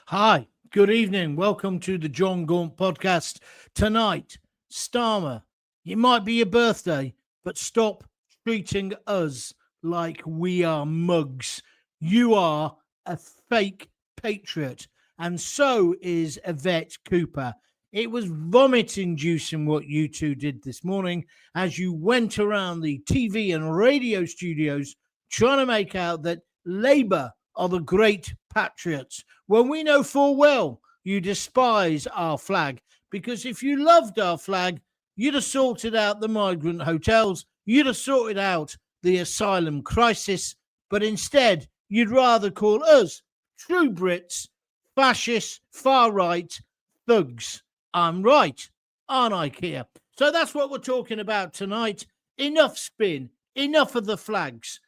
Hi, good evening. Welcome to the John Gaunt podcast. Tonight, Starmer, it might be your birthday, but stop treating us like we are mugs. You are a fake patriot, and so is Yvette Cooper. It was vomit-inducing what you two did this morning as you went around the TV and radio studios trying to make out that Labour are the great patriots, when we know full well you despise our flag. Because if you loved our flag, you'd have sorted out the migrant hotels, you'd have sorted out the asylum crisis, but instead you'd rather call us true Brits fascist, far-right thugs. I'm right, aren't I, Keir? So that's what we're talking about tonight. Enough spin, enough of the flags.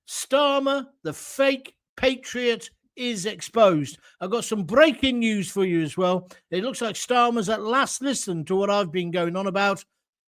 Starmer, the fake patriot, is exposed. I've got some breaking news for you as well. It looks like Starmer's at last listened to what I've been going on about.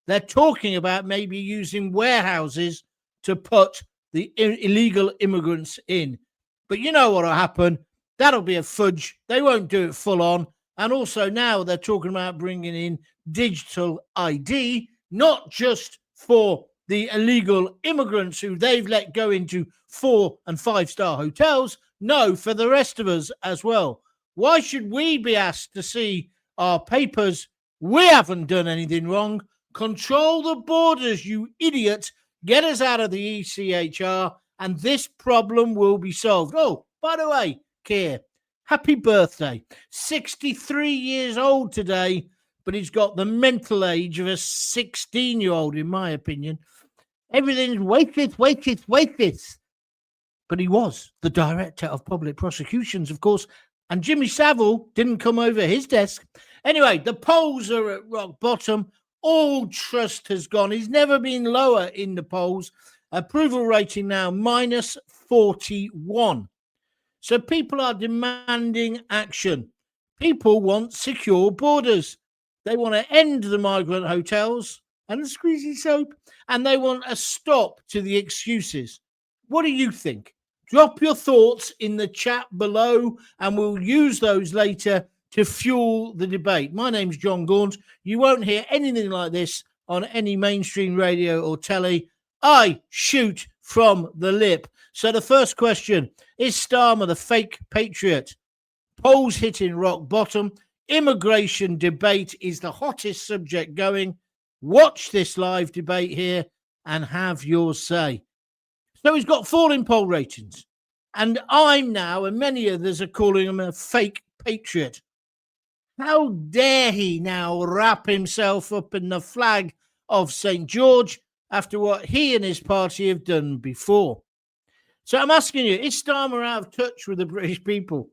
They're talking about maybe using warehouses to put the illegal immigrants in. But you know what'll happen? That'll be a fudge. They won't do it full on. And also now they're talking about bringing in digital ID, not just for the illegal immigrants who they've let go into 4- and 5-star hotels. No, for the rest of us as well. Why should we be asked to see our papers? We haven't done anything wrong. Control the borders, you idiot. Get us out of the ECHR and this problem will be solved. Oh, by the way, Keir, happy birthday. 63 years old today, but he's got the mental age of a 16-year-old, in my opinion. Everything's waited. But he was the director of public prosecutions, of course, and Jimmy Savile didn't come over his desk. Anyway, the polls are at rock bottom. All trust has gone. He's never been lower in the polls. Approval rating now minus 41. So people are demanding action. People want secure borders. They want to end the migrant hotels and the squeezy soap, and they want a stop to the excuses. What do you think? Drop your thoughts in the chat below, and we'll use those later to fuel the debate. My name's John Gaunt. You won't hear anything like this on any mainstream radio or telly. I shoot from the lip. So the first question, is Starmer the fake patriot? Polls hitting rock bottom. Immigration debate is the hottest subject going. Watch this live debate here and have your say. So he's got falling poll ratings. And I'm now, and many others are calling him a fake patriot. How dare he now wrap himself up in the flag of St. George after what he and his party have done before? So I'm asking you, is Starmer out of touch with the British people?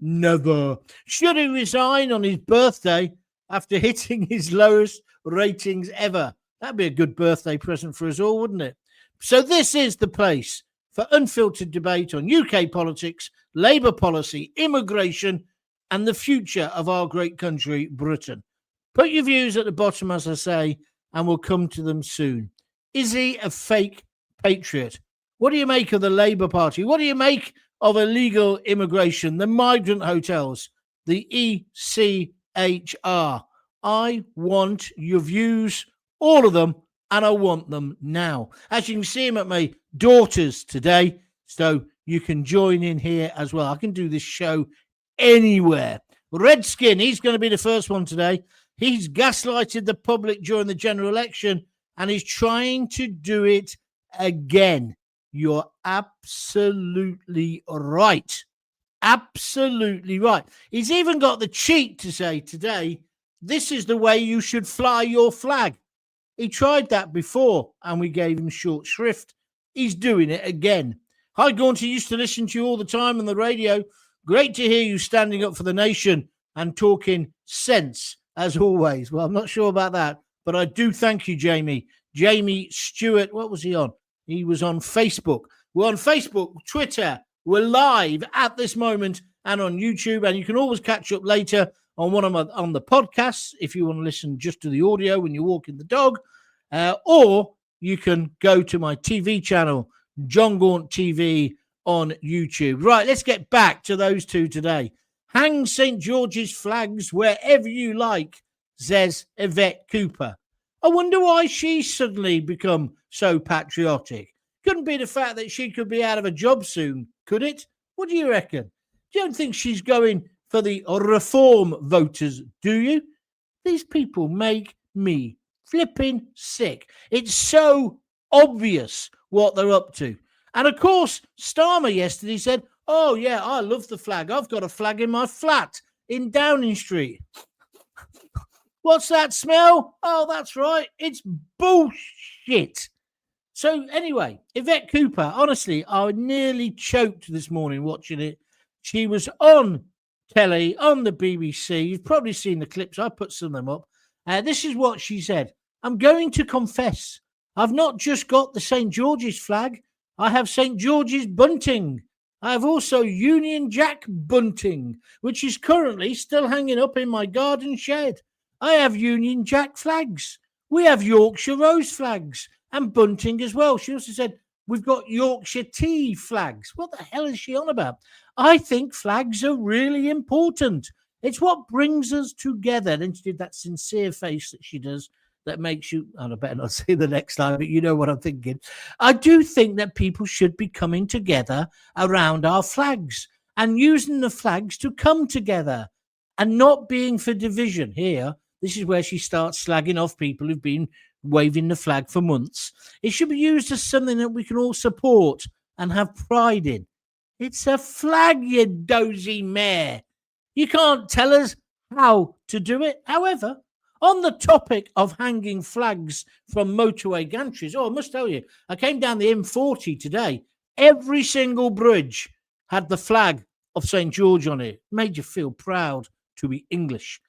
Never. Should he resign on his birthday after hitting his lowest ratings ever? That'd be a good birthday present for us all, wouldn't it? So this is the place for unfiltered debate on UK politics, Labour policy, immigration, and the future of our great country, Britain. Put your views at the bottom, as I say, and we'll come to them soon. Is he a fake patriot? What do you make of the Labour Party? What do you make of illegal immigration, the migrant hotels, the ECHR? I want your views, all of them, and I want them now. As you can see him at my daughter's today, so you can join in here as well. I can do this show anywhere. Redskin, he's going to be the first one today. He's gaslighted the public during the general election, and he's trying to do it again. You're absolutely right. Absolutely right. He's even got the cheek to say today, this is the way you should fly your flag. He tried that before, and we gave him short shrift. He's doing it again. Hi, Gaunt, I used to listen to you all the time on the radio. Great to hear you standing up for the nation and talking sense, as always. Well, I'm not sure about that, but I do thank you, Jamie. Jamie Stewart, what was he on? He was on Facebook. We're on Facebook, Twitter. We're live at this moment and on YouTube, and you can always catch up later on one of my on the podcasts if you want to listen just to the audio when you're walking the dog, or you can go to my TV channel, John Gaunt TV on YouTube. Right, let's get back to those two today. Hang St. George's flags wherever you like, says Yvette Cooper. I wonder why she's suddenly become so patriotic. Couldn't be the fact that she could be out of a job soon, could it? What do you reckon? You don't think she's going for the reform voters, do you? These people make me flipping sick. It's so obvious what they're up to. And of course, Starmer yesterday said, oh, yeah, I love the flag. I've got a flag in my flat in Downing Street. What's that smell? Oh, that's right. It's bullshit. So anyway, Yvette Cooper, honestly, I nearly choked this morning watching it. She was on telly, on the BBC. You've probably seen the clips. I put some of them up. This is what she said. I'm going to confess. I've not just got the St. George's flag. I have St. George's bunting. I have also Union Jack bunting, which is currently still hanging up in my garden shed. I have Union Jack flags. We have Yorkshire Rose flags and bunting as well. She also said, we've got Yorkshire tea flags. What the hell is she on about? I think flags are really important. It's what brings us together. Then she did that sincere face that she does that makes you, and I better not say the next line, but you know what I'm thinking. I do think that people should be coming together around our flags and using the flags to come together and not being for division. Here, this is where she starts slagging off people who've been waving the flag for months. It should be used as something that we can all support and have pride in. It's a flag, you dozy mare. You can't tell us how to do it. However, on the topic of hanging flags from motorway gantries, I must tell you, I came down the M40 today. Every single bridge had the flag of St. George on it. Made you feel proud to be English.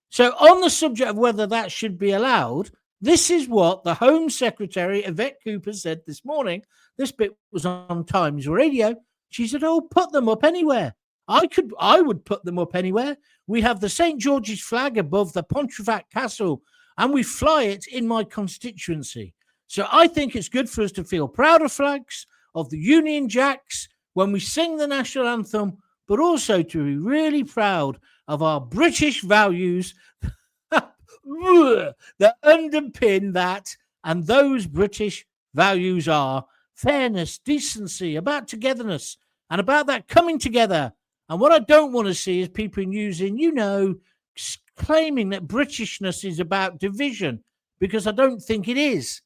So on the subject of whether that should be allowed, this is what the Home Secretary, Yvette Cooper, said this morning. This bit was on Times Radio. She said, oh, put them up anywhere. I would put them up anywhere. We have the St. George's flag above the Pontefract Castle, and we fly it in my constituency. So I think it's good for us to feel proud of flags, of the Union Jacks, when we sing the national anthem, but also to be really proud of our British values that underpin that. And those British values are fairness, decency, about togetherness, and about that coming together. And what I don't want to see is people using, claiming that Britishness is about division, because I don't think it is.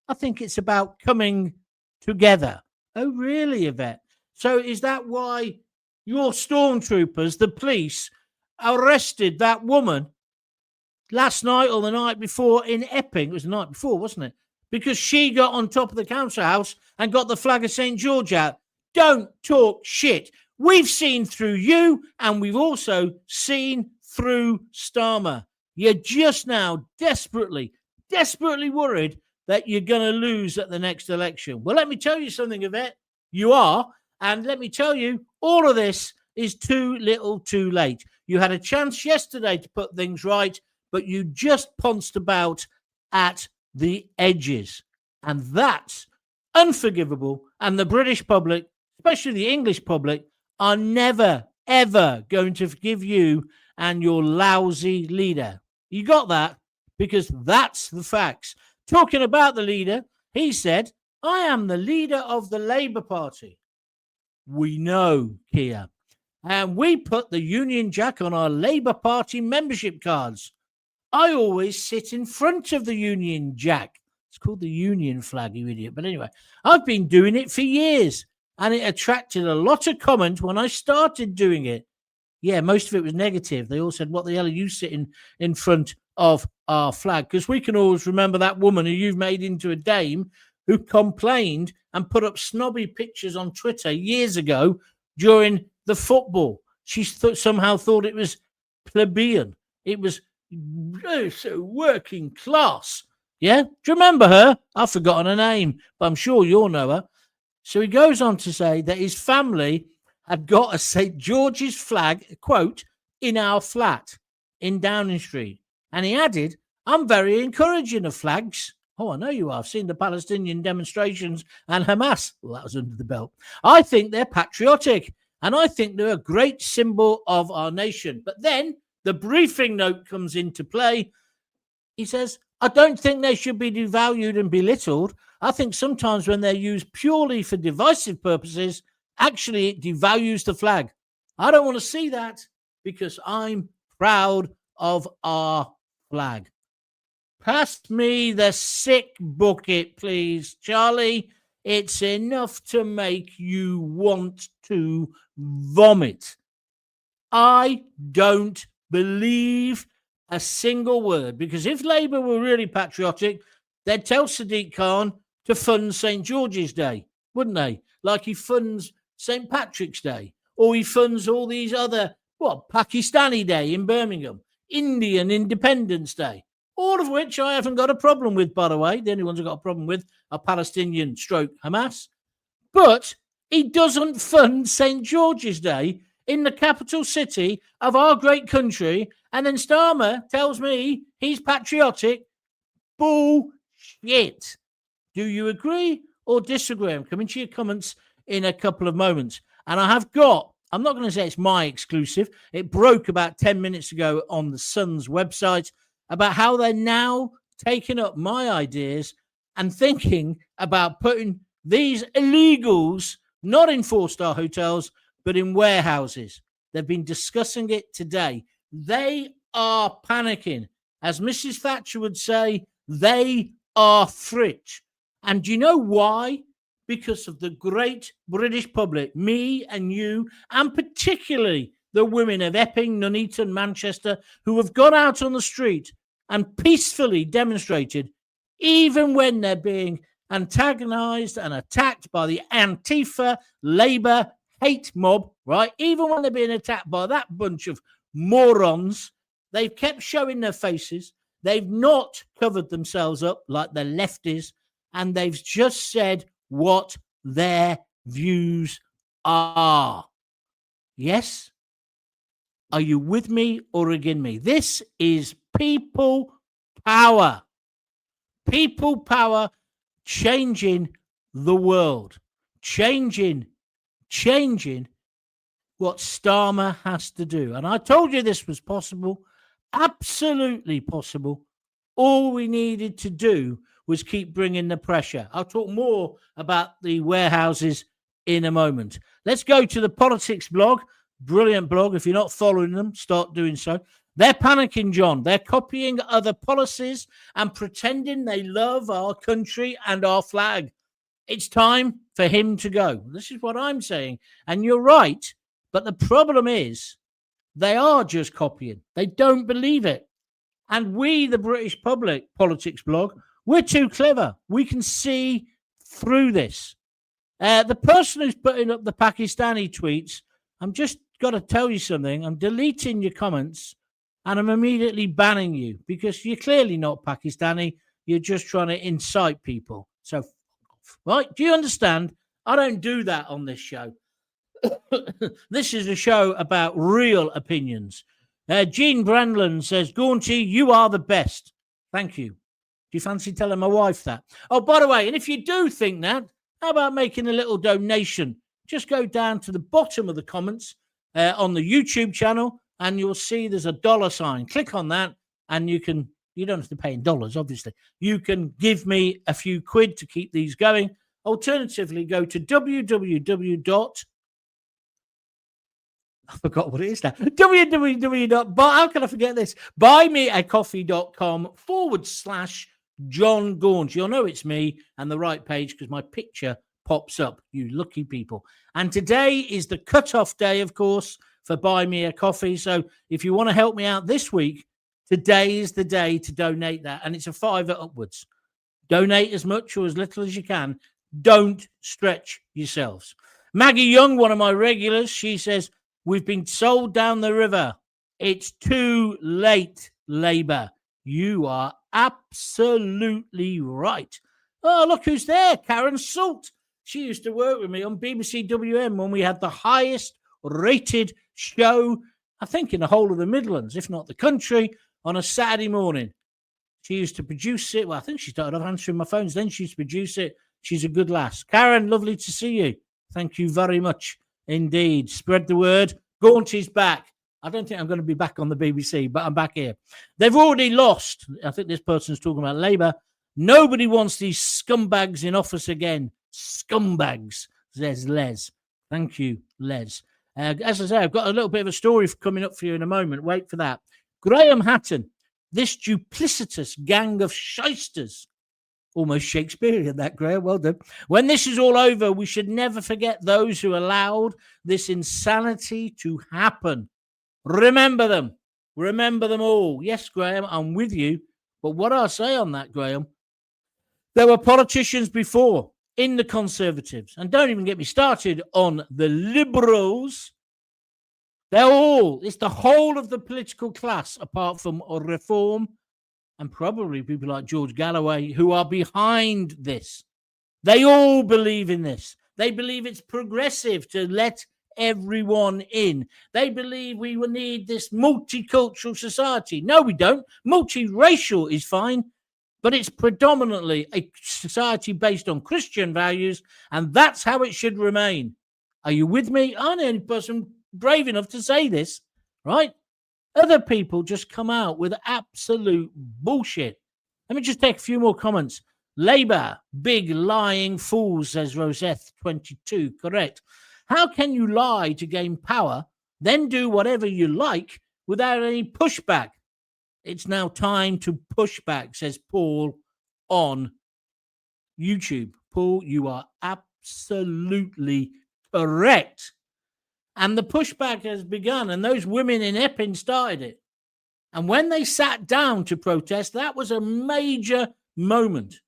I think it's about coming together. Oh, really, Yvette? So is that why your stormtroopers, the police, arrested that woman last night or the night before in Epping? It was the night before, wasn't it? Because she got on top of the council house and got the flag of St. George out. Don't talk shit. We've seen through you, and we've also seen through Starmer. You're just now desperately worried that you're going to lose at the next election. Well, let me tell you something, Yvette. You are. And let me tell you, all of this is too little too late. You had a chance yesterday to put things right, but you just pounced about at the edges. And that's unforgivable. And the British public, especially the English public, are never, ever going to forgive you and your lousy leader. You got that? Because that's the facts. Talking about the leader, he said, I am the leader of the Labour Party. We know, Keir. And we put the Union Jack on our Labour Party membership cards. I always sit in front of the Union Jack. It's called the Union flag, you idiot. But anyway, I've been doing it for years. And it attracted a lot of comment when I started doing it. Yeah, most of it was negative. They all said, what the hell are you sitting in front of our flag? Because we can always remember that woman who you've made into a dame who complained and put up snobby pictures on Twitter years ago during the football. She somehow thought it was plebeian. It was so working class. Yeah? Do you remember her? I've forgotten her name, but I'm sure you'll know her. So he goes on to say that his family had got a St. George's flag, quote, in our flat in Downing Street. And he added, I'm very encouraging of flags. Oh, I know you are. I've seen the Palestinian demonstrations and Hamas. Well, that was under the belt. I think they're patriotic. And I think they're a great symbol of our nation. But then the briefing note comes into play. He says, I don't think they should be devalued and belittled. I think sometimes when they're used purely for divisive purposes, actually it devalues the flag. I don't want to see that because I'm proud of our flag. Pass me the sick bucket, please, Charlie. It's enough to make you want to vomit. I don't believe a single word, because if Labour were really patriotic, they'd tell Sadiq Khan to fund St. George's Day, wouldn't they? Like he funds St. Patrick's Day, or he funds all these other, Pakistani Day in Birmingham, Indian Independence Day, all of which I haven't got a problem with, by the way. The only ones I've got a problem with are Palestinian stroke Hamas. But he doesn't fund St. George's Day in the capital city of our great country. And then Starmer tells me he's patriotic. Bullshit. Do you agree or disagree? I'm coming to your comments in a couple of moments. And I'm not going to say it's my exclusive. It broke about 10 minutes ago on the Sun's website about how they're now taking up my ideas and thinking about putting these illegals not in 4-star hotels, but in warehouses. They've been discussing it today. They are panicking. As Mrs. Thatcher would say, they are frit. And do you know why? Because of the great British public, me and you, and particularly the women of Epping, Nuneaton, Manchester, who have gone out on the street and peacefully demonstrated, even when they're being antagonized and attacked by the Antifa, Labour, hate mob, right? Even when they're being attacked by that bunch of morons, they've kept showing their faces. They've not covered themselves up like the lefties, and they've just said what their views are. Yes? Are you with me or against me? This is people power. People power changing the world. Changing what Starmer has to do. And I told you this was possible. Absolutely possible. All we needed to do was keep bringing the pressure. I'll talk more about the warehouses in a moment. Let's go to the politics blog. Brilliant blog. If you're not following them, start doing so. They're panicking, John. They're copying other policies and pretending they love our country and our flag. It's time for him to go. This is what I'm saying. And you're right. But the problem is they are just copying. They don't believe it. And we, the British public politics blog, we're too clever. We can see through this. The person who's putting up the Pakistani tweets, I'm just got to tell you something. I'm deleting your comments and I'm immediately banning you because you're clearly not Pakistani. You're just trying to incite people. So, right? Do you understand? I don't do that on this show. This is a show about real opinions. Jean Brandlin says, Gaunty, you are the best. Thank you. Do you fancy telling my wife that? Oh, by the way, and if you do think that, how about making a little donation? Just go down to the bottom of the comments on the YouTube channel and you'll see there's a $sign. Click on that and you don't have to pay in dollars, obviously. You can give me a few quid to keep these going. Alternatively, go to I forgot what it is now. How can I forget this? buymeacoffee.com/John Gaunt. You'll know it's me and the right page because my picture pops up, you lucky people. And today is the cutoff day, of course, for Buy Me a Coffee. So if you want to help me out this week, today is the day to donate that. And it's a $5 upwards. Donate as much or as little as you can. Don't stretch yourselves. Maggie Young, one of my regulars, she says, we've been sold down the river. It's too late, Labour. You are absolutely right. Oh, look who's there. Karen Salt. She used to work with me on BBC WM when we had the highest rated show, I think, in the whole of the Midlands, if not the country, on a Saturday morning. She used to produce it. Well, I think she started off answering my phones. Then she used to produce it. She's a good lass. Karen, lovely to see you. Thank you very much Indeed. Spread the word. Gaunt is back. I don't think I'm going to be back on the BBC, but I'm back here. They've already lost. I think this person's talking about Labour. Nobody wants these scumbags in office again. Scumbags, says Les. Thank you, Les. As I say, I've got a little bit of a story coming up for you in a moment. Wait for that. Graham Hatton, this duplicitous gang of shysters. Almost Shakespearean, that, Graham. Well done. When this is all over, we should never forget those who allowed this insanity to happen. Remember them. Remember them all. Yes, Graham, I'm with you. But what I say on that, Graham, there were politicians before in the Conservatives. And don't even get me started on the Liberals. It's the whole of the political class, apart from Reform and probably people like George Galloway, who are behind this. They all believe in this. They believe it's progressive to let everyone in. They believe we will need this multicultural society. No, we don't. Multiracial is fine, but it's predominantly a society based on Christian values, and that's how it should remain. Are you with me? I'm the only person brave enough to say this, right? Other people just come out with absolute bullshit. Let me just take a few more comments. Labour, big lying fools, says Rosette22. Correct. How can you lie to gain power, then do whatever you like without any pushback? It's now time to push back, says Paul on YouTube. Paul, you are absolutely correct. And the pushback has begun, and those women in Epping started it. And when they sat down to protest, that was a major moment.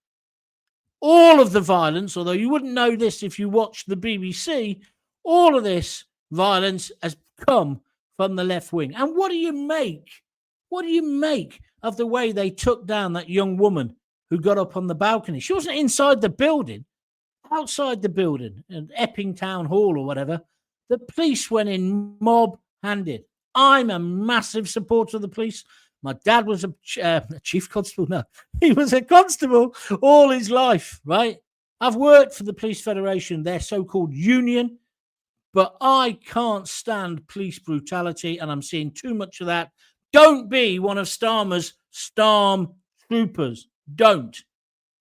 All of the violence, although you wouldn't know this if you watched the BBC, all of this violence has come from the left wing. And what do you make? What do you make of the way they took down that young woman who got up on the balcony? She wasn't inside the building, outside the building, at Epping Town Hall or whatever. The police went in mob-handed. I'm a massive supporter of the police. My dad was a chief constable. No, he was a constable all his life, right? I've worked for the Police Federation, their so-called union, but I can't stand police brutality, and I'm seeing too much of that. Don't be one of Starmer's storm troopers. Don't,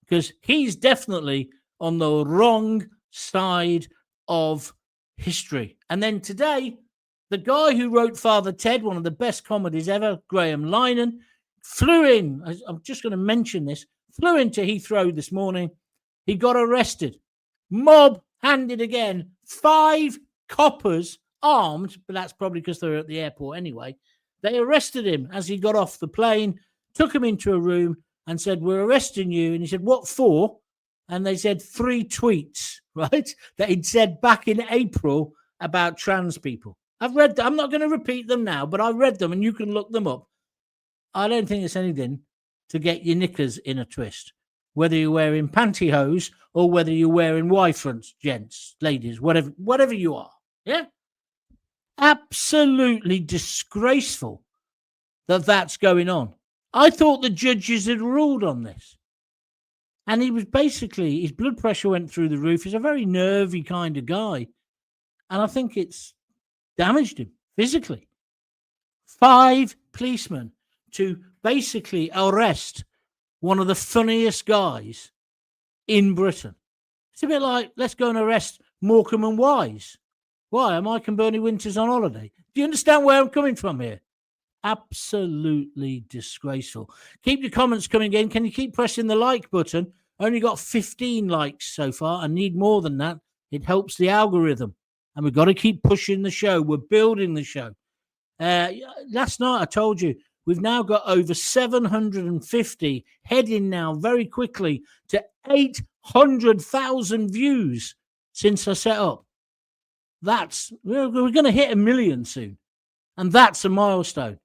because he's definitely on the wrong side of history. And then today, the guy who wrote Father Ted, one of the best comedies ever, Graham Linehan, flew in. I'm just going to mention this. Flew into Heathrow this morning. He got arrested. Mob-handed again. 5 coppers armed, but that's probably because they're at the airport anyway. They arrested him as he got off the plane, took him into a room and said, "We're arresting you." And he said, "What for?" And they said 3 tweets, right, that he'd said back in April about trans people. I've read them. I'm not going to repeat them now, but I read them and you can look them up. I don't think it's anything to get your knickers in a twist, whether you're wearing pantyhose or whether you're wearing Y-fronts, gents, ladies, whatever you are. Yeah? Absolutely disgraceful that that's going on. I thought the judges had ruled on this. And he was basically, his blood pressure went through the roof. He's a very nervy kind of guy. And I think it's damaged him physically. 5 policemen to basically arrest one of the funniest guys in Britain. It's a bit like, let's go and arrest Morecambe and Wise. Why? Are Mike and Bernie Winters on holiday? Do you understand where I'm coming from here? Absolutely disgraceful. Keep your comments coming in. Can you keep pressing the like button? Only got 15 likes so far. I need more than that. It helps the algorithm. And we've got to keep pushing the show. We're building the show. Last night I told you we've now got over 750, heading now very quickly to 800,000 views since I set up. We're going to hit 1 million soon. And that's a milestone.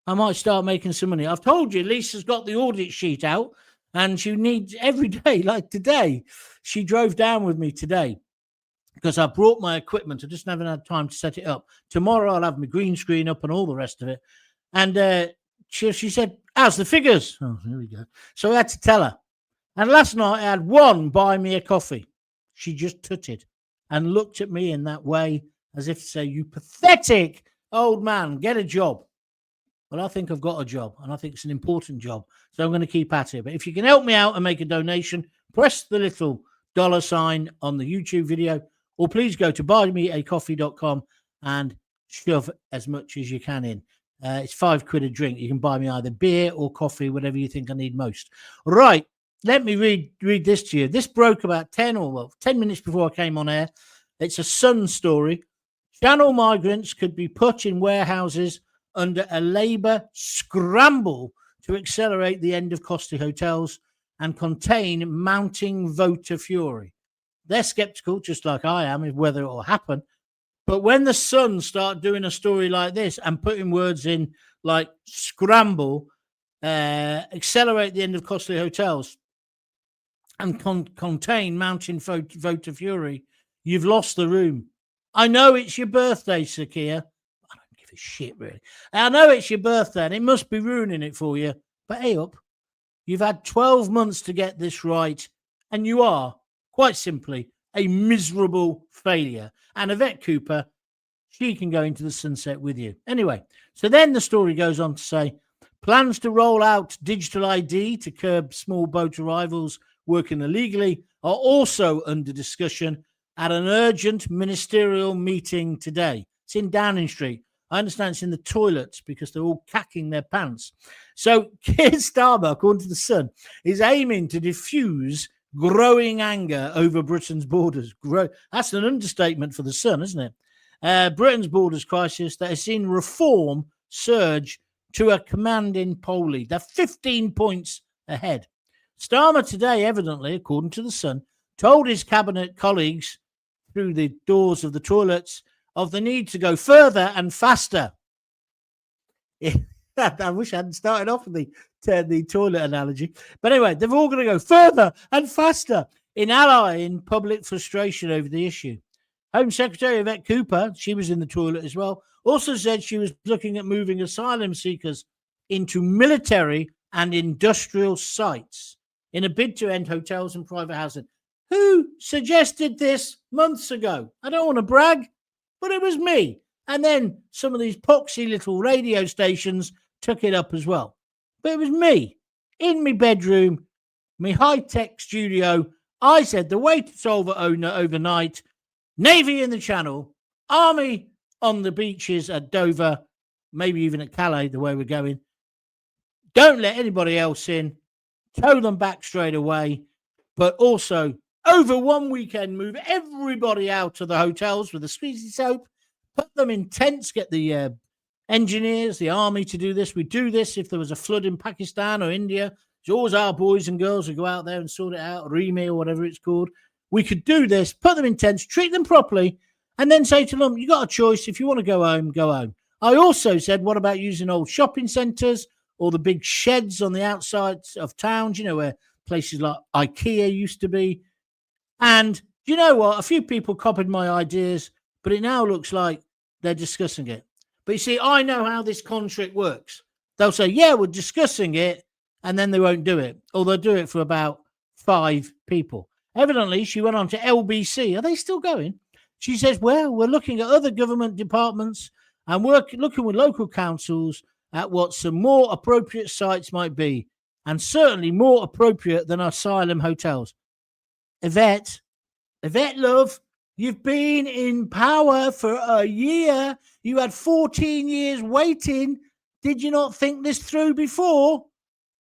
I might start making some money. I've told you, Lisa's got the audit sheet out and she needs every day, like today. She drove down with me today because I brought my equipment. I just haven't had time to set it up. Tomorrow I'll have my green screen up and all the rest of it. And she said, "How's the figures?" Oh, there we go. So I had to tell her. And last night I had one buy me a coffee. She just tutted and looked at me in that way as if to say, you pathetic old man, get a job. Well, I think I've got a job, and I think it's an important job, so I'm going to keep at it. But if you can help me out and make a donation, press the little $sign on the YouTube video, or please go to buymeacoffee.com and shove as much as you can in. It's £5 a drink. You can buy me either beer or coffee, whatever you think I need most. Right, let me read this to you. This broke about 10 minutes before I came on air. It's a Sun story. Channel migrants could be put in warehouses under a Labour scramble to accelerate the end of costly hotels and contain mounting voter fury. They're sceptical, just like I am, of whether it will happen. But when the Sun start doing a story like this and putting words in like scramble, accelerate the end of costly hotels, and contain mounting voter fury, you've lost the room. I know it's your birthday, Sir Keir. I don't give a shit, really. I know it's your birthday, and it must be ruining it for you. But hey up, you've had 12 months to get this right, and you are, quite simply, a miserable failure. And Yvette Cooper, she can go into the sunset with you. Anyway, so then the story goes on to say, plans to roll out digital ID to curb small boat arrivals working illegally are also under discussion at an urgent ministerial meeting today. It's in Downing Street. I understand it's in the toilets because they're all cacking their pants. So Keir Starmer, according to the Sun, is aiming to diffuse growing anger over Britain's borders. That's an understatement for the Sun, isn't it? Britain's borders crisis that has seen reform surge to a commanding poll lead. They're 15 points ahead. Starmer today, evidently, according to the Sun, told his cabinet colleagues through the doors of the toilets of the need to go further and faster. I wish I hadn't started off with the toilet analogy. But anyway, they're all going to go further and faster in allying public frustration over the issue. Home Secretary Yvette Cooper, she was in the toilet as well, also said she was looking at moving asylum seekers into military and industrial sites in a bid to end hotels and private housing. Who suggested this months ago? I don't want to brag, but it was me. And then some of these poxy little radio stations took it up as well. But it was me, in my bedroom, my high-tech studio. I said the way to solve it overnight, Navy in the Channel, Army on the beaches at Dover, maybe even at Calais, the way we're going. Don't let anybody else in. Tow them back straight away. But also, over one weekend, move everybody out of the hotels with a squeezy soap, put them in tents, get the engineers, the army to do this. We do this if there was a flood in Pakistan or India. It's always our boys and girls who go out there and sort it out, REME or whatever it's called. We could do this, put them in tents, treat them properly, and then say to them, you got a choice. If you want to go home, go home. I also said, what about using old shopping centres or the big sheds on the outsides of towns, where places like IKEA used to be? And you know what? A few people copied my ideas, but it now looks like they're discussing it. But you see, I know how this contract works. They'll say, yeah, we're discussing it, and then they won't do it. Or they'll do it for about 5 people. Evidently, she went on to LBC. Are they still going? She says, well, we're looking at other government departments and we're looking with local councils at what some more appropriate sites might be, and certainly more appropriate than asylum hotels. Yvette, love, you've been in power for a year. You had 14 years waiting. Did you not think this through before?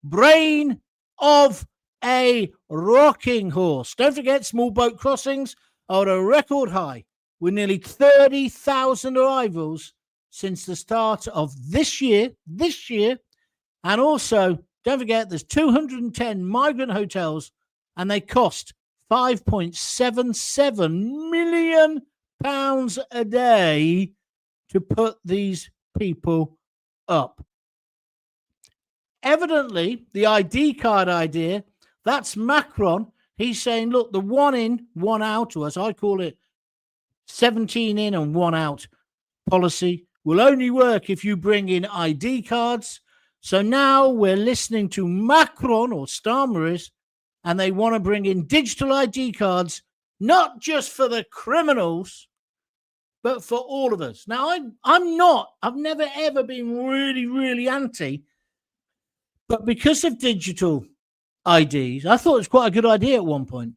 Brain of a rocking horse. Don't forget, small boat crossings are at a record high with nearly 30,000 arrivals since the start of this year. And also, don't forget, there's 210 migrant hotels and they cost £5.77 million a day to put these people up. Evidently, the ID card idea, that's Macron. He's saying, look, the 1 in, 1 out, or as I call it, 17 in and 1 out policy will only work if you bring in ID cards. So now we're listening to Macron, or Starmer is, and they want to bring in digital ID cards, not just for the criminals, but for all of us. Now, I've never ever been really, really anti, but because of digital IDs, I thought it was quite a good idea at one point,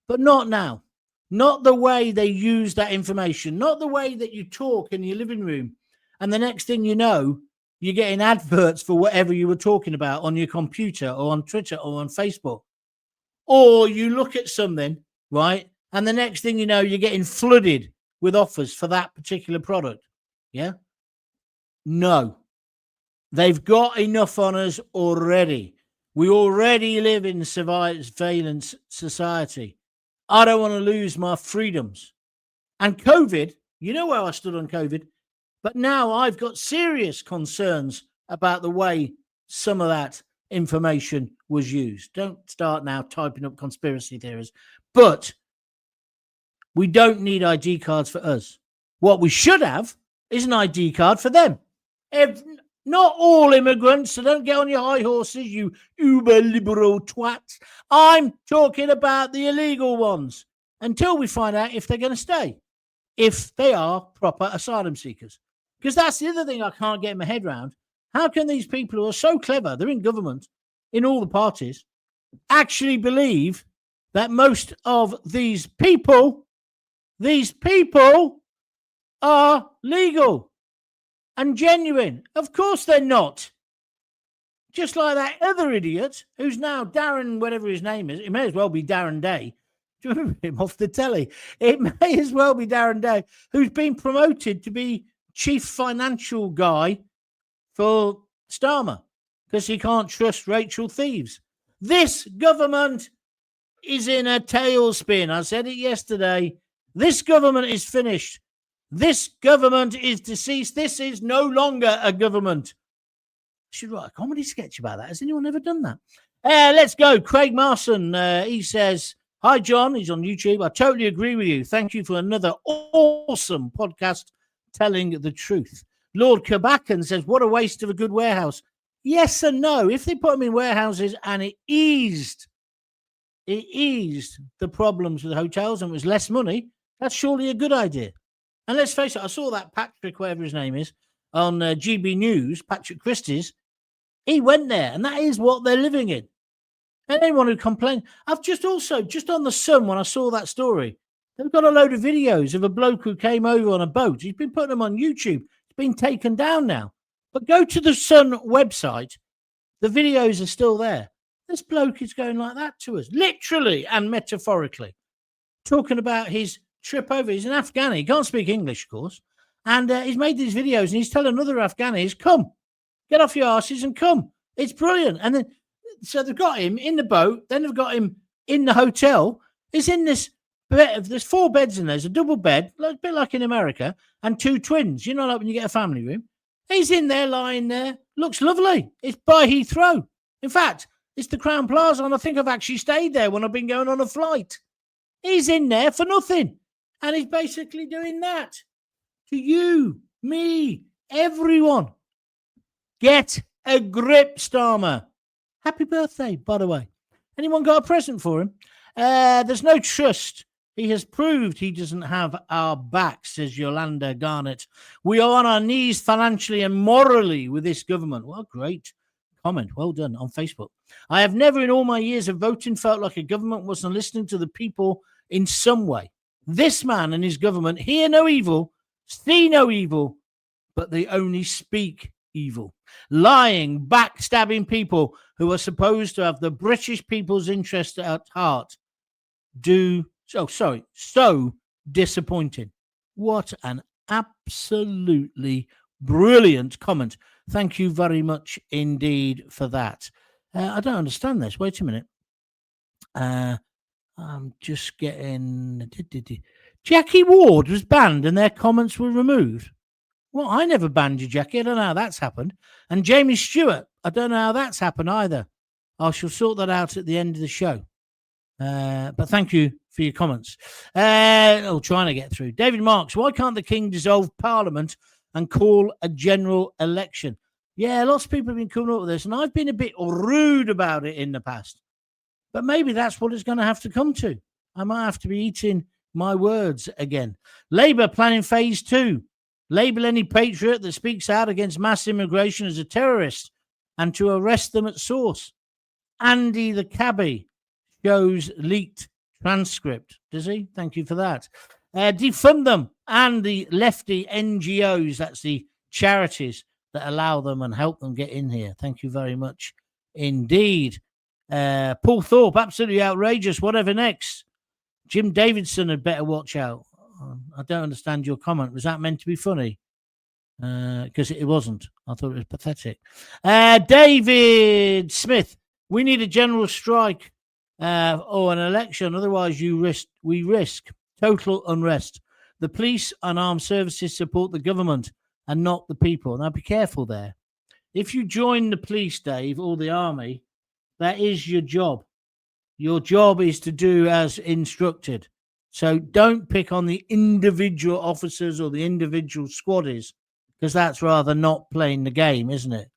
but not now. Not the way they use that information, not the way that you talk in your living room. And the next thing you know, you're getting adverts for whatever you were talking about on your computer or on Twitter or on Facebook. Or you look at something, right? And the next thing you know, you're getting flooded with offers for that particular product. Yeah? No. They've got enough on us already. We already live in surveillance society. I don't want to lose my freedoms. And COVID, you know where I stood on COVID, but now I've got serious concerns about the way some of that information was used. Don't start now typing up conspiracy theories. But we don't need ID cards for us. What we should have is an ID card for them. Not all immigrants, so don't get on your high horses, you uber liberal twats. I'm talking about the illegal ones until we find out if they're going to stay, if they are proper asylum seekers. Because that's the other thing I can't get my head around. How can these people who are so clever, they're in government, in all the parties, actually believe that most of these people are legal and genuine? Of course they're not. Just like that other idiot who's now Darren, whatever his name is. It may as well be Darren Day. Do you remember him off the telly? It may as well be Darren Day, who's been promoted to be chief financial guy for Starmer because he can't trust Rachel Thieves. This government is in a tailspin. I said it yesterday. This government is finished. This government is deceased. This is no longer a government. I should write a comedy sketch about that. Has anyone ever done that? Let's go. Craig Marson, he says, hi, John. He's on YouTube. I totally agree with you. Thank you for another awesome podcast telling the truth. Lord Kabakan says, what a waste of a good warehouse. Yes and no. If they put them in warehouses and it eased the problems with hotels and it was less money, that's surely a good idea. And let's face it, I saw that Patrick, whatever his name is, on GB News, Patrick Christie's. He went there, and that is what they're living in. And anyone who complains, I've just on the Sun, when I saw that story, they've got a load of videos of a bloke who came over on a boat. He's been putting them on YouTube. It's been taken down now. But go to the Sun website. The videos are still there. This bloke is going like that to us, literally and metaphorically, talking about his trip over. He's an Afghani. He can't speak English, of course. And he's made these videos and he's telling other Afghanis, come, get off your asses and come. It's brilliant. And then, so they've got him in the boat. Then they've got him in the hotel. He's in this bed. There's 4 beds in there. There's a double bed, a bit like in America, and 2 twins. You know, like when you get a family room. He's in there, lying there. Looks lovely. It's by Heathrow. In fact, it's the Crown Plaza, and I think I've actually stayed there when I've been going on a flight. He's in there for nothing. And he's basically doing that to you, me, everyone. Get a grip, Starmer. Happy birthday, by the way. Anyone got a present for him? There's no trust. He has proved he doesn't have our back, says Yolanda Garnett. We are on our knees financially and morally with this government. Well, great comment. Well done on Facebook. I have never in all my years of voting felt like a government wasn't listening to the people in some way. This man and his government hear no evil, see no evil, but they only speak evil. Lying, backstabbing people who are supposed to have the British people's interest at heart so disappointing. What an absolutely brilliant comment. Thank you very much indeed for that. I don't understand this. Wait a minute. I'm just getting... Jackie Ward was banned and their comments were removed. Well, I never banned you, Jackie. I don't know how that's happened. And Jamie Stewart, I don't know how that's happened either. I shall sort that out at the end of the show. But thank you for your comments. Trying to get through. David Marks, why can't the King dissolve Parliament and call a general election? Yeah, lots of people have been coming up with this, and I've been a bit rude about it in the past. But maybe that's what it's going to have to come to. I might have to be eating My words again. Labour planning phase 2. Label any patriot that speaks out against mass immigration as a terrorist and to arrest them at source. Andy the cabbie shows leaked transcript. Does he? Thank you for that. Defund them and the lefty NGOs, that's the charities that allow them and help them get in here. Thank you very much indeed. Paul Thorpe, absolutely outrageous. Whatever next? Jim Davidson had better watch out. I don't understand your comment. Was that meant to be funny? Because it wasn't. I thought it was pathetic. David Smith, we need a general strike or an election. Otherwise, we risk total unrest. The police and armed services support the government and not the people. Now, be careful there. If you join the police, Dave, or the army, that is your job. Your job is to do as instructed. So don't pick on the individual officers or the individual squaddies, because that's rather not playing the game, isn't it?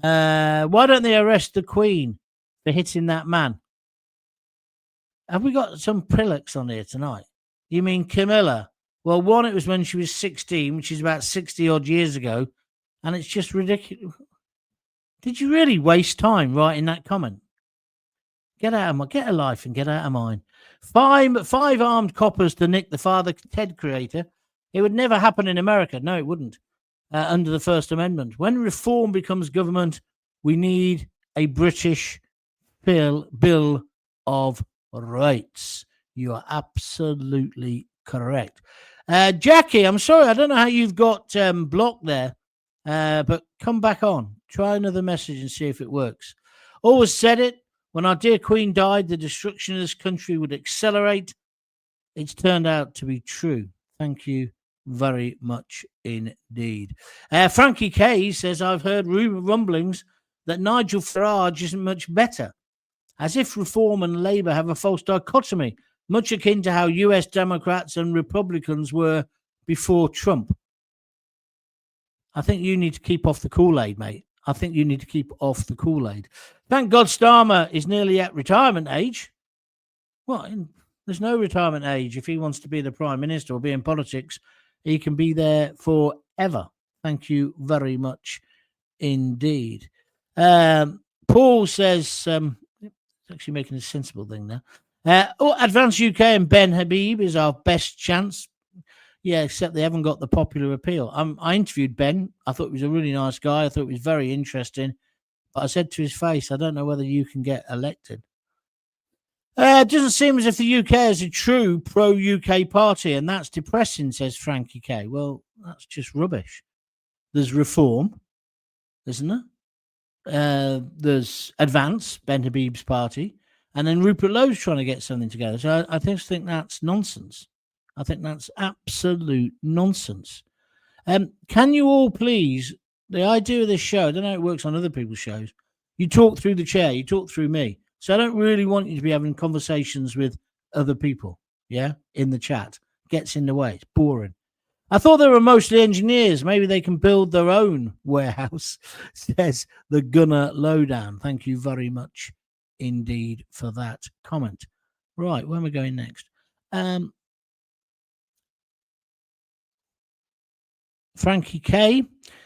Why don't they arrest the Queen for hitting that man? Have we got some pricks on here tonight? You mean Camilla? Well, one, it was when she was 16, which is about 60 odd years ago, and it's just ridiculous. Did you really waste time writing that comment? Get a life and get out of mine. Five armed coppers to nick the Father Ted creator. It would never happen in America. No, it wouldn't. Under the First Amendment. When reform becomes government, we need a British Bill of Rights. You are absolutely correct. Jackie, I'm sorry. I don't know how you've got blocked there, but come back on. Try another message and see if it works. Always said it. When our dear Queen died, the destruction of this country would accelerate. It's turned out to be true. Thank you very much indeed. Frankie K says, I've heard rumblings that Nigel Farage isn't much better, as if Reform and Labour have a false dichotomy, much akin to how US Democrats and Republicans were before Trump. I think you need to keep off the Kool-Aid, mate. I think you need to keep off the Kool-Aid. Thank God Starmer is nearly at retirement age. Well, there's no retirement age. If he wants to be the Prime Minister or be in politics, he can be there forever. Thank you very much indeed. Paul says, actually making a sensible thing there. Advance UK and Ben Habib is our best chance. Yeah, except they haven't got the popular appeal. I interviewed Ben. I thought he was a really nice guy. I thought it was very interesting. But I said to his face, I don't know whether you can get elected. It doesn't seem as if the UK is a true pro-UK party, and that's depressing, says Frankie K. Well, that's just rubbish. There's Reform, isn't there? There's Advance, Ben Habib's party, and then Rupert Lowe's trying to get something together. So I just think that's nonsense. I think that's absolute nonsense. Can you all please, the idea of this show, I don't know how it works on other people's shows, you talk through the chair, you talk through me. So I don't really want you to be having conversations with other people, yeah, in the chat. Gets in the way. It's boring. I thought they were mostly engineers. Maybe they can build their own warehouse, says the Gunner Lowdown. Thank you very much indeed for that comment. Right, where am I going next? Frankie K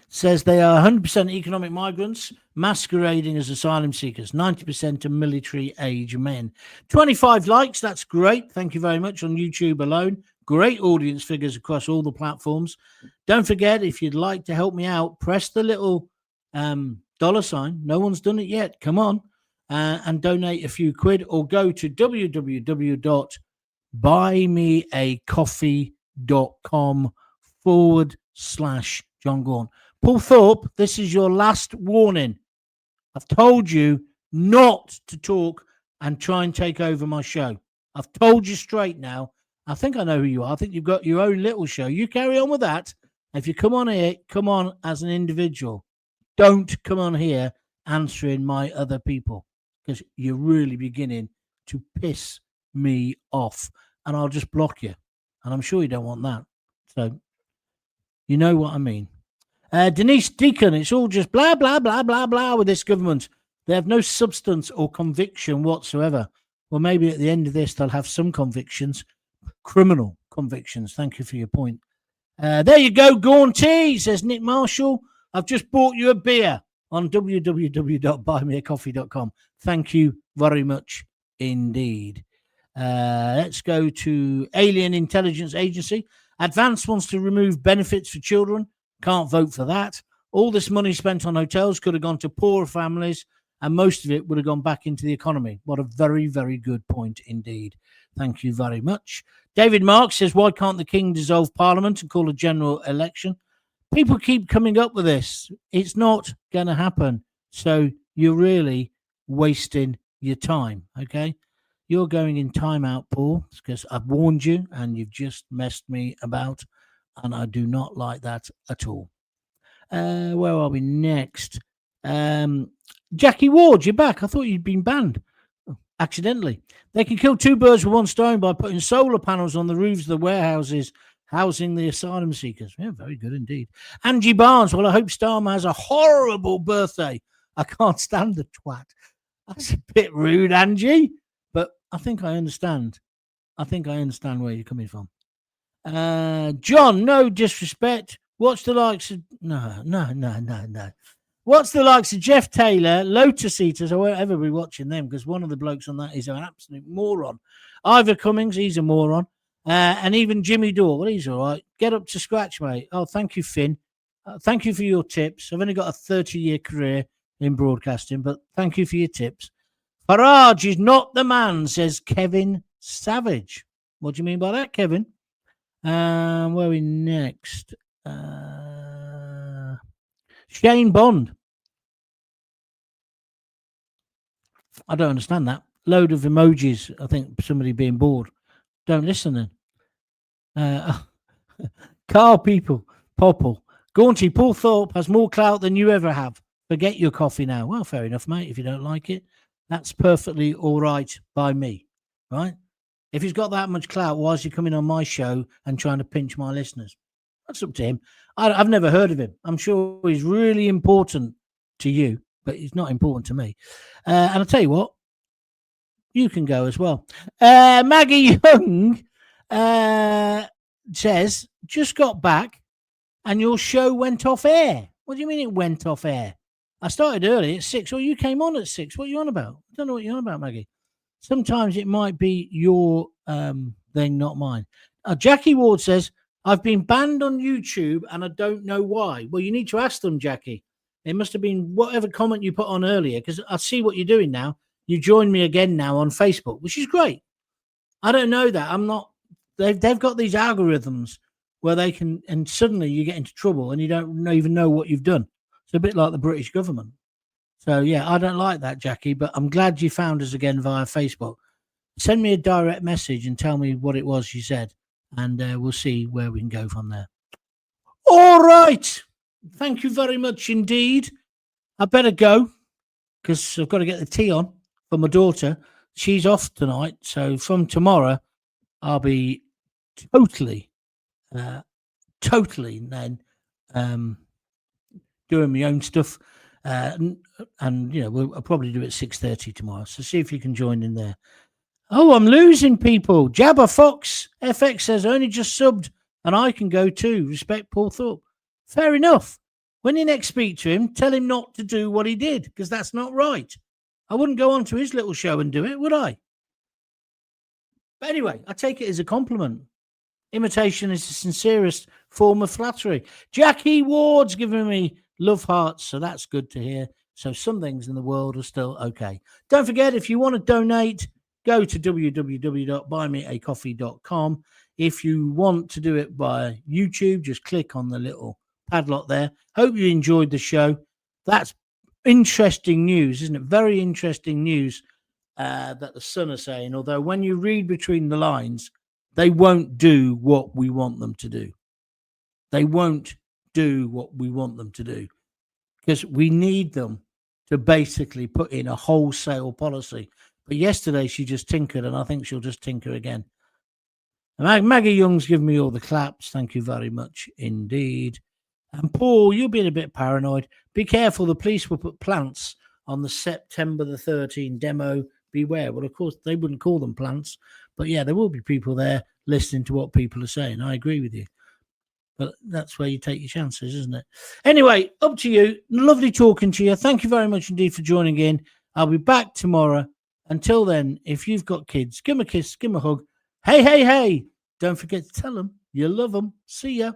says they are 100% economic migrants masquerading as asylum seekers, 90% are military-age men. 25 likes, that's great. Thank you very much on YouTube alone. Great audience figures across all the platforms. Don't forget, if you'd like to help me out, press the little dollar sign. No one's done it yet. Come on and donate a few quid, or go to www.buymeacoffee.com/John Gaunt. Paul Thorpe, this is your last warning. I've told you not to talk and try and take over my show. I've told you straight now. I think I know who you are. I think you've got your own little show. You carry on with that. If you come on here, come on as an individual. Don't come on here answering my other people, because you're really beginning to piss me off, and I'll just block you. And I'm sure you don't want that. So you know what I mean. Denise Deacon, it's all just blah, blah, blah, blah, blah with this government. They have no substance or conviction whatsoever. Well, maybe at the end of this, they'll have some convictions, criminal convictions. Thank you for your point. There you go, Gaunty, says Nick Marshall. I've just bought you a beer on www.buymeacoffee.com. Thank you very much indeed. Let's go to Alien Intelligence Agency. Advance wants to remove benefits for children. Can't vote for that. All this money spent on hotels could have gone to poorer families, and most of it would have gone back into the economy. What a very, very good point indeed. Thank you very much. David Marks says, why can't the King dissolve Parliament and call a general election? People keep coming up with this. It's not going to happen. So you're really wasting your time, okay? You're going in timeout, Paul, because I've warned you and you've just messed me about, and I do not like that at all. Where are we next? Jackie Ward, you're back. I thought you'd been banned. Accidentally. They can kill two birds with one stone by putting solar panels on the roofs of the warehouses housing the asylum seekers. Yeah, very good indeed. Angie Barnes, well, I hope Starmer has a horrible birthday. I can't stand the twat. That's a bit rude, Angie, but I think I understand. I think I understand where you're coming from. John, no disrespect. Watch the likes of... No. What's the likes of Jeff Taylor, Lotus Eaters? I won't ever be watching them because one of the blokes on that is an absolute moron. Ivor Cummings, he's a moron. And even Jimmy Dore, well, he's all right. Get up to scratch, mate. Oh, thank you, Finn. Thank you for your tips. I've only got a 30-year career in broadcasting, but thank you for your tips. Farage is not the man, says Kevin Savage. What do you mean by that, Kevin? Where are we next? Shane Bond. I don't understand that. Load of emojis. I think somebody being bored. Don't listen then. Carl People. Popple. Gaunty, Paul Thorpe has more clout than you ever have. Forget your coffee now. Well, fair enough, mate. If you don't like it, that's perfectly all right by me. Right? If he's got that much clout, why is he coming on my show and trying to pinch my listeners? That's up to him. I've never heard of him. I'm sure he's really important to you, but he's not important to me. And I'll tell you what, you can go as well. Maggie Young says, just got back and your show went off air. What do you mean it went off air? I started early at 6, or you came on at 6. What are you on about? I don't know what you're on about, Maggie. Sometimes it might be your thing, not mine. Jackie Ward says, I've been banned on YouTube and I don't know why. Well, you need to ask them, Jackie. It must have been whatever comment you put on earlier, because I see what you're doing now. You joined me again now on Facebook, which is great. I don't know that. I'm not. They've got these algorithms where they can, and suddenly you get into trouble and you don't even know what you've done. It's a bit like the British government. So, yeah, I don't like that, Jackie, but I'm glad you found us again via Facebook. Send me a direct message and tell me what it was you said, and we'll see where we can go from there. All right. Thank you very much indeed. I better go because I've got to get the tea on for my daughter. She's off tonight, so from tomorrow I'll be totally then doing my own stuff. And you know, I'll probably do it at 6:30 tomorrow. So see if you can join in there. Oh, I'm losing people. Jabba Fox FX says only just subbed, and I can go too. Respect Paul Thorpe. Fair enough. When you next speak to him, tell him not to do what he did, because that's not right. I wouldn't go on to his little show and do it, would I? But anyway, I take it as a compliment. Imitation is the sincerest form of flattery. Jackie Ward's giving me love hearts, so that's good to hear. So some things in the world are still okay. Don't forget, if you want to donate, go to www.buymeacoffee.com. If you want to do it by YouTube, just click on the little padlock there. Hope you enjoyed the show. That's interesting news, isn't it? Very interesting news that the Sun are saying, although when you read between the lines, they won't do what we want them to do. They won't do what we want them to do because we need them to basically put in a wholesale policy. But yesterday she just tinkered, and I think she'll just tinker again. Maggie Young's given me all the claps. Thank you very much indeed. And Paul, you're being a bit paranoid. Be careful. The police will put plants on the September the 13th demo. Beware. Well, of course, they wouldn't call them plants. But yeah, there will be people there listening to what people are saying. I agree with you. But that's where you take your chances, isn't it? Anyway, up to you. Lovely talking to you. Thank you very much indeed for joining in. I'll be back tomorrow. Until then, if you've got kids, give them a kiss, give them a hug. Hey, hey, hey. Don't forget to tell them you love them. See ya.